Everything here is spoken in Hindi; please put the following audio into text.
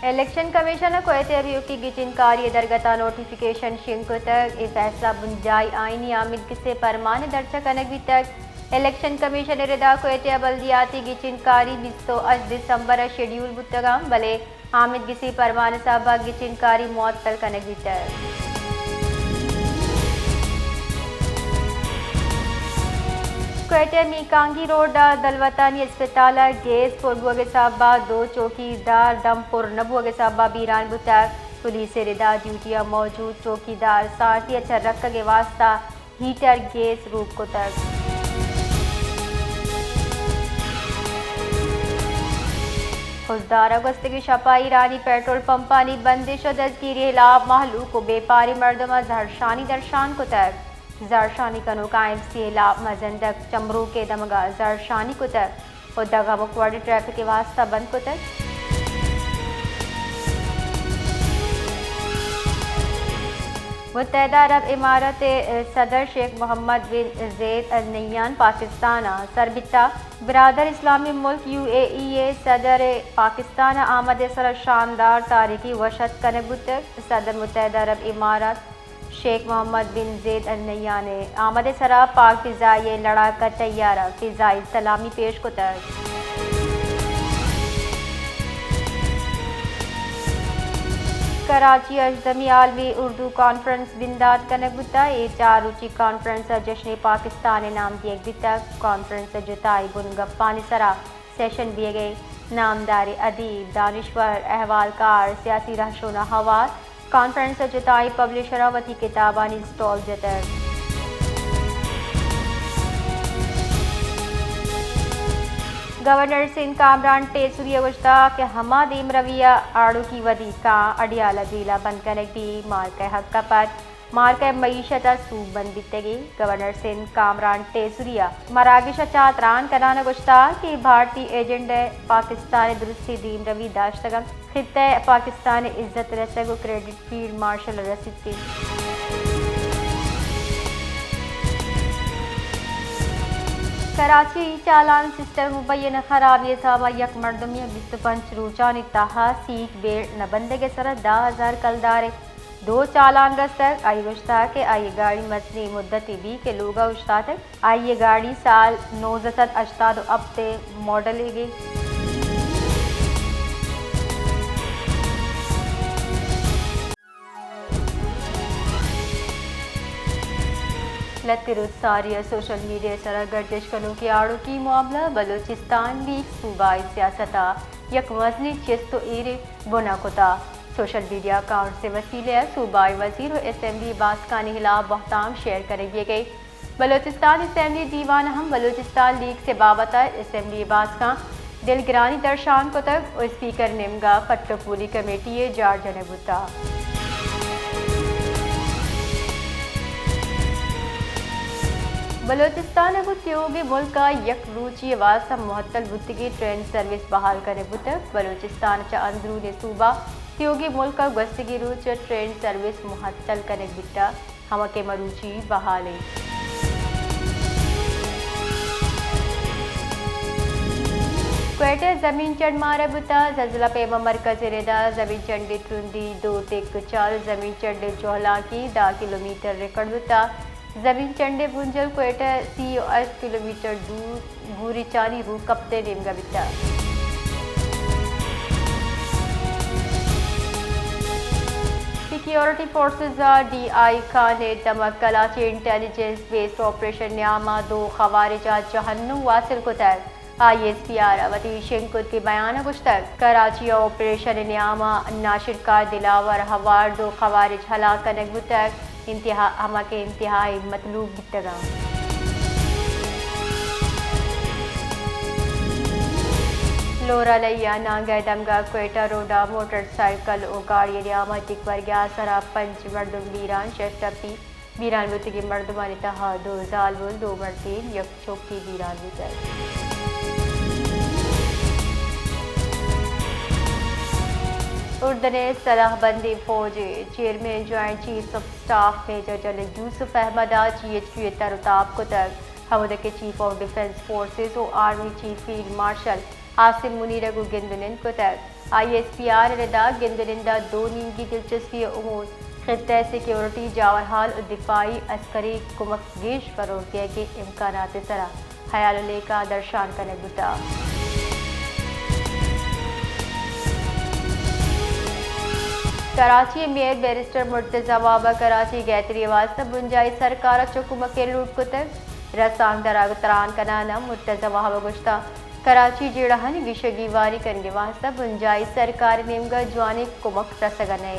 इलेक्शन कमीशन कोयतेरियो की गिचिनकारी दरगता नोटिफिकेशन शिंको तक फैसला बुंजाई आईनी आमिद किसे परमाने दर्शक अनगवी तक इलेक्शन कमीशन रिदा कोयते बल्दियाती गिचिनकारी 28 दिसंबर शेड्यूल बुतगाम भले आमिद किसी परमाने साहबा गिचिनकारी मौत तल कनगवी तक कोयटे मीकांगी रोड दलवतानी अस्पताल गैस पुरबुगे साहबा 2 चौकीदार दमपुर नबुगे साहबा बीरान बुतक पुलिस रिदा ड्यूटिया मौजूद चौकीदार साथी अच्छा रख के वास्ता हीटर गैस रूप को तक खुजदार अगस्त की छपाई रानी पेट्रोल पंपानी बंदिश और दजगिरी हिलाफ महलू को बेपारी मर्दमा जहरशानी दर्शान को तक जरशानी कनो कायम सीला मजंदक चमरू के दमगा जरशानी को तक और दगा मुकवाड़ी ट्रैफिक के वास्ता बंद को तक मुत्तहदा अरब इमारत सदर शेख मोहम्मद बिन ज़ैद अल नह्यान पाकिस्तान सरबिता बिरादर इस्लामी मुल्क UAE सदर पाकिस्तान आमद सर शानदार तारीखी वशत कनबुत सदर मुत्तहदा अरब इमारत शेख मोहम्मद बिन ज़ैद अल नह्यान ने आमद सरा पाक फ़िज़ाई लड़ाका तैयारा फ़िज़ाई सलामी पेश को तक कराची अजदमी आलमी उर्दू कॉन्फ्रेंस बिंदाद कनकबुता ए 4 रुचि कॉन्फ्रेंस जश्न पाकिस्तान नाम दिए तक कॉन्फ्रेंस जुताई बुन गप्पानी सरा सेशन दिए गए नामदार अदीब दानिश्वर अहवालकार सियासी रहशोना हवाल कॉन्फ्रेंस जुताई पब्लिशर वती किताबानी स्टॉल जतर गवर्नर सिंध कामरान टेसुरिया गुश्ता के हमा दीम रविया आड़ू की वदी का अडियाला जिला बंद कनेक भी मार के हक का पर मार के मईशत सूब बंद बितेगी गवर्नर सिंध कामरान टेसुरिया मरागिश चातरान कराना गुश्ता कि भारतीय एजेंट पाकिस्तान दुरुस्ती दीम रवि दाश्तगम खित्ते पाकिस्तान इज्जत रसगो क्रेडिट फील्ड मार्शल रसीद कराची चालान सिस्टम मुबैन खराबी सावा यक मर्दमिया 25 रोजानी ताहा सीख बेड़ नबंदे सर 10,000 कलदारे 2 चालान रस्तक आई गुश्ता के आई गाड़ी मसनी मुद्दती भी के लोगा उश्ता तक आई ये गाड़ी साल 988 अब मॉडल गई लतिरुसारिया सोशल मीडिया सरा गर्दिश कनो की आड़ो की मामला बलूचिस्तान लीग सूबाई सियासता यक वजनी चेस्तो एरे बुना कोता सोशल मीडिया अकाउंट से वसीले सूबाई वजीर और असम्बली बासकानी खिलाफ बहताम शेयर करेंगे गए बलूचिस्तान असम्बली दीवान हम बलूचिस्तान लीग से बाबता असम्बली बासका दिलगिरानी दर्शान को तक और स्पीकर निमगा पट्टोपूली कमेटी जार जनबुता बलूचिस्तान त्योगी मुल्क का यक रूची वास्ता मुहत्तल बुतगी ट्रेन सर्विस बहाल करे बुतक बलूचिस्तान चा अंदरून सूबा त्योगी मुल्क का गस्तगी रूच ट्रेन सर्विस मुहत्तल करे बुता हम के मरूची बहाले क्वेटे जमीन चढ़ मारे बुता जजला पेमा मरकज रेदा जमीन चढ़ ट्रुंदी 2 तेक 4 जमीन चढ़ जोहला की 10 किलोमीटर रिकॉर्ड बुता जमीन चंडे बुंजल क्वेटा 30 किलोमीटर दूर भूरी चानी रू कप्ते नेमगा बिता सिक्योरिटी फोर्सेस DI ने दमक Karachi intelligence based operation Nyama 2 खवारिजा जहन्नुम वासिल को तक ISPR अवती शेंकुद के बयान गुश्तर कराची ऑपरेशन न्यामा नाशिर का दिलावर हवार 2 खवारिज हलाक कनक बुतक इंतहा हमा के इंतहाई मतलूब बितगा लोरा लैया नांगा दमगा क्वेटा रोडा मोटरसाइकिल ओ गाड़ी रियामा तिकवर गया सरा पंच मर्दम बीरान शस्टपी बीरान बुत की मर्दमानी तहा 2 जालबुल 2 मर्तीन यक चौकी बीरान बुत उर्दने सलाहबंदी फौज chairman joint chief of staff major general Yusuf Ahmed GHQ तरताब को तक हमद के चीफ ऑफ डिफेंस फोर्सेस और army chief field marshal Asim Munir गुगिंदन को तक ISPR रदा गिंदरिंदा दो नींगी दिलचस्पी उमूर खित्ते सिक्योरिटी जावरहाल और दिफाई अस्करी कुमक गेश फरोगिया के इम्कान सरा हयाल का दर्शान कने बुता। कराची मेयर बैरिस्टर मुर्तजा बाबा कराची गैतरी वास्ता बुंजाई सरकार चुकुम के लूट कुतर रसांग दराग तरान कनाना मुर्तजा बाबा गुश्ता कराची जेड़हन विशगी वारी करने वास्ता बुंजाई सरकार नेमगा जवानी कुमक रसगने।